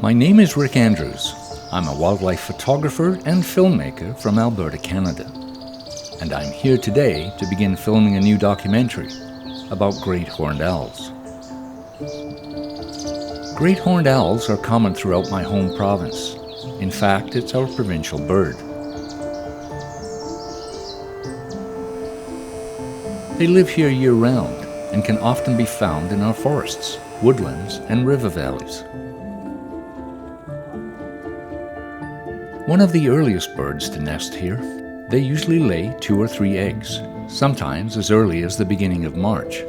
My name is Rick Andrews. I'm a wildlife photographer and filmmaker from Alberta, Canada. And I'm here today to begin filming a new documentary about great horned owls. Great horned owls are common throughout my home province. In fact, it's our provincial bird. They live here year-round and can often be found in our forests, woodlands, and river valleys. One of the earliest birds to nest here, they usually lay 2 or 3 eggs, sometimes as early as the beginning of March.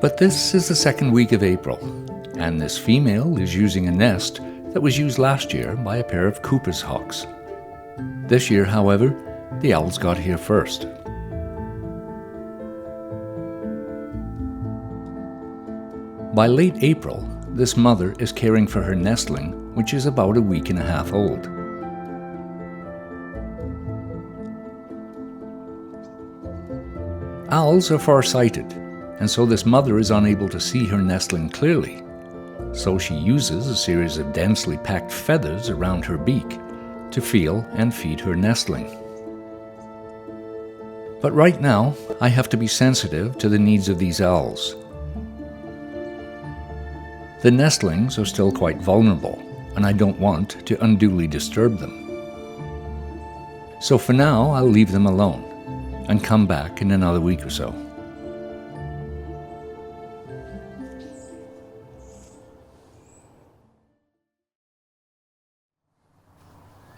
But this is the second week of April, and this female is using a nest that was used last year by a pair of Cooper's hawks. This year, however, the owls got here first. By late April, this mother is caring for her nestling, which is about a week and a half old. Owls are far-sighted, and so this mother is unable to see her nestling clearly. So she uses a series of densely packed feathers around her beak to feel and feed her nestling. But right now, I have to be sensitive to the needs of these owls. The nestlings are still quite vulnerable, and I don't want to unduly disturb them. So for now, I'll leave them alone and come back in another week or so.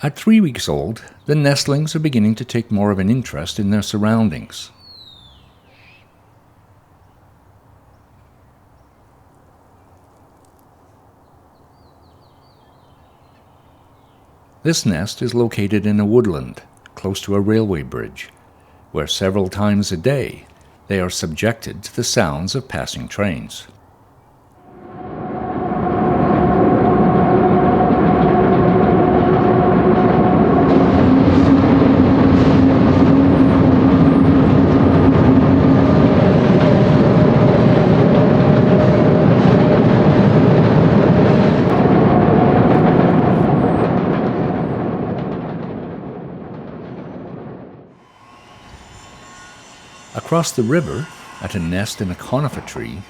At 3 weeks old, the nestlings are beginning to take more of an interest in their surroundings. This nest is located in a woodland, close to a railway bridge, where several times a day they are subjected to the sounds of passing trains. Across the river, at a nest in a conifer tree,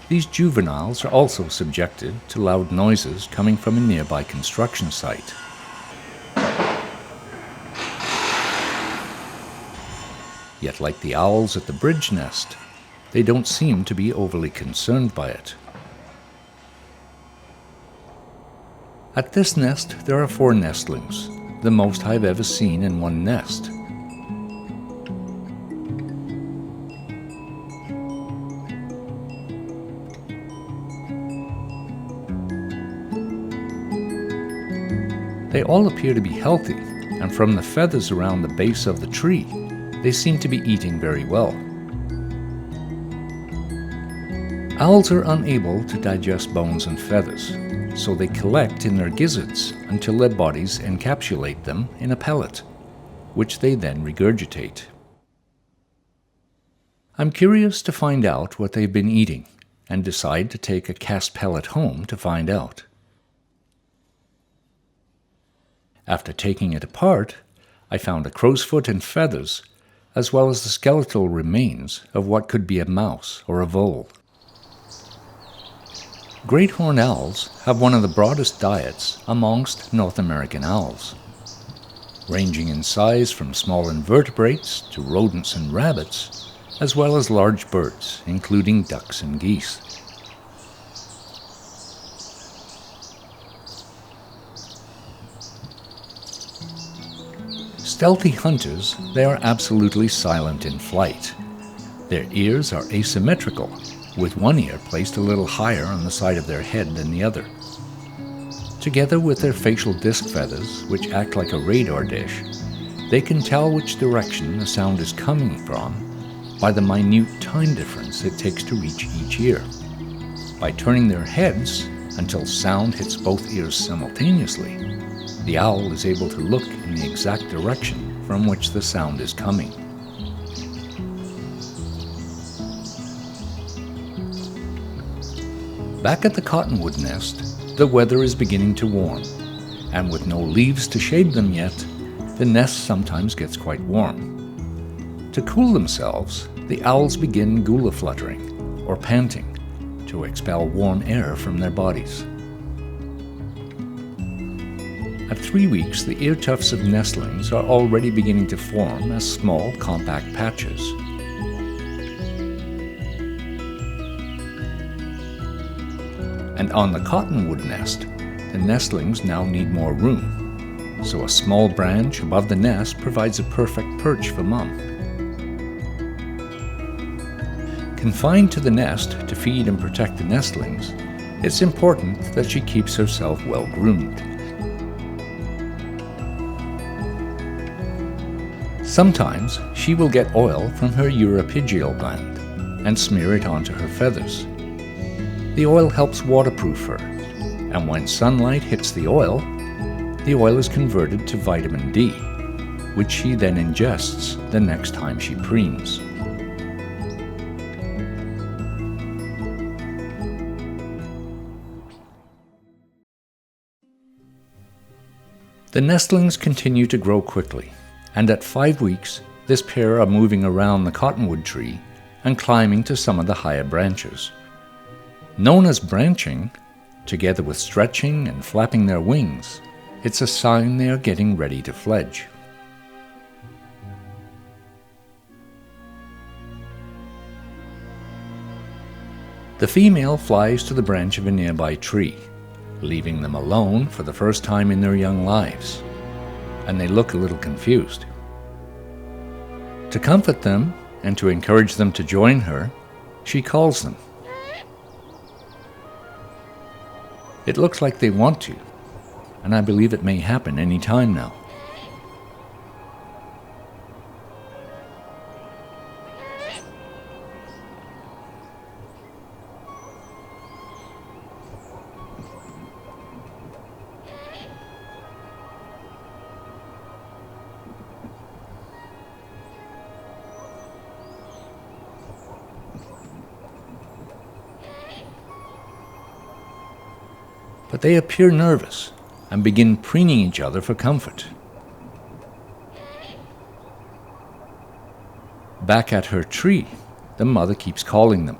these juveniles are also subjected to loud noises coming from a nearby construction site. Yet, like the owls at the bridge nest, they don't seem to be overly concerned by it. At this nest, there are 4 nestlings, the most I've ever seen in one nest. They all appear to be healthy, and from the feathers around the base of the tree, they seem to be eating very well. Owls are unable to digest bones and feathers, so they collect in their gizzards until their bodies encapsulate them in a pellet, which they then regurgitate. I'm curious to find out what they've been eating, and decide to take a cast pellet home to find out. After taking it apart, I found a crow's foot and feathers, as well as the skeletal remains of what could be a mouse or a vole. Great horned owls have one of the broadest diets amongst North American owls, ranging in size from small invertebrates to rodents and rabbits, as well as large birds, including ducks and geese. Stealthy hunters, they are absolutely silent in flight. Their ears are asymmetrical, with one ear placed a little higher on the side of their head than the other. Together with their facial disc feathers, which act like a radar dish, they can tell which direction the sound is coming from by the minute time difference it takes to reach each ear. By turning their heads until sound hits both ears simultaneously, the owl is able to look in the exact direction from which the sound is coming. Back at the cottonwood nest, the weather is beginning to warm, and with no leaves to shade them yet, the nest sometimes gets quite warm. To cool themselves, the owls begin gula fluttering, or panting, to expel warm air from their bodies. At 3 weeks, the ear tufts of nestlings are already beginning to form as small, compact patches. And on the cottonwood nest, the nestlings now need more room, so a small branch above the nest provides a perfect perch for Mom. Confined to the nest to feed and protect the nestlings, it's important that she keeps herself well groomed. Sometimes she will get oil from her uropygial gland and smear it onto her feathers. The oil helps waterproof her, and when sunlight hits the oil is converted to vitamin D, which she then ingests the next time she preens. The nestlings continue to grow quickly, and at 5 weeks, this pair are moving around the cottonwood tree and climbing to some of the higher branches. Known as branching, together with stretching and flapping their wings, it's a sign they are getting ready to fledge. The female flies to the branch of a nearby tree, leaving them alone for the first time in their young lives, and they look a little confused. To comfort them and to encourage them to join her, she calls them. It looks like they want to, and I believe it may happen any time now. But they appear nervous and begin preening each other for comfort. Back at her tree, the mother keeps calling them.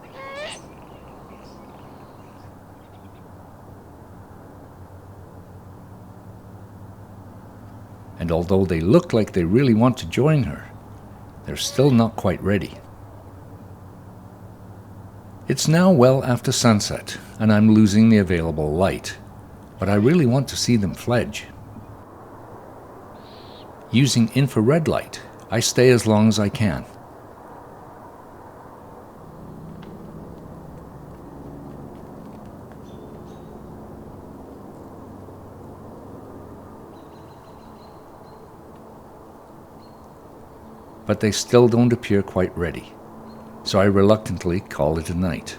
And although they look like they really want to join her, they're still not quite ready. It's now well after sunset, and I'm losing the available light, but I really want to see them fledge. Using infrared light, I stay as long as I can. But they still don't appear quite ready, so I reluctantly call it a night.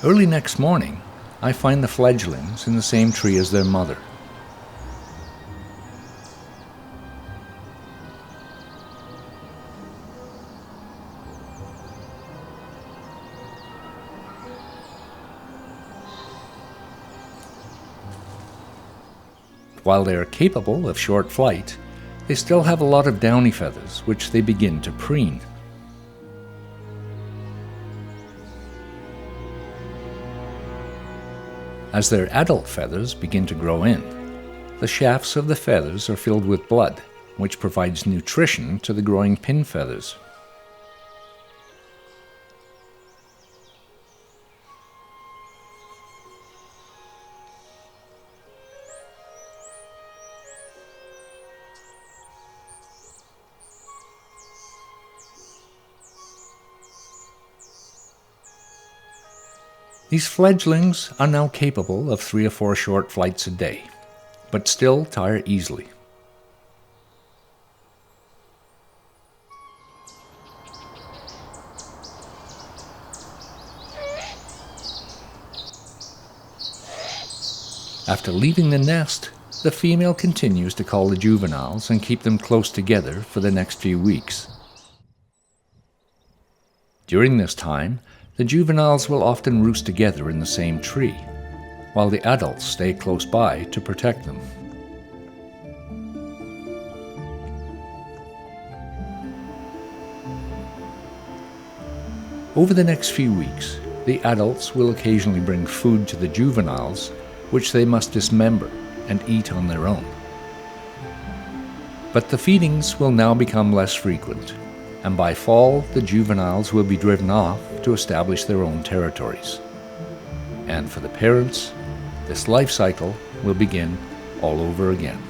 Early next morning, I find the fledglings in the same tree as their mother. While they are capable of short flight, they still have a lot of downy feathers which they begin to preen. As their adult feathers begin to grow in, the shafts of the feathers are filled with blood, which provides nutrition to the growing pin feathers. These fledglings are now capable of 3 or 4 short flights a day, but still tire easily. After leaving the nest, the female continues to call the juveniles and keep them close together for the next few weeks. During this time, the juveniles will often roost together in the same tree, while the adults stay close by to protect them. Over the next few weeks, the adults will occasionally bring food to the juveniles, which they must dismember and eat on their own. But the feedings will now become less frequent, and by fall, the juveniles will be driven off to establish their own territories. And for the parents, this life cycle will begin all over again.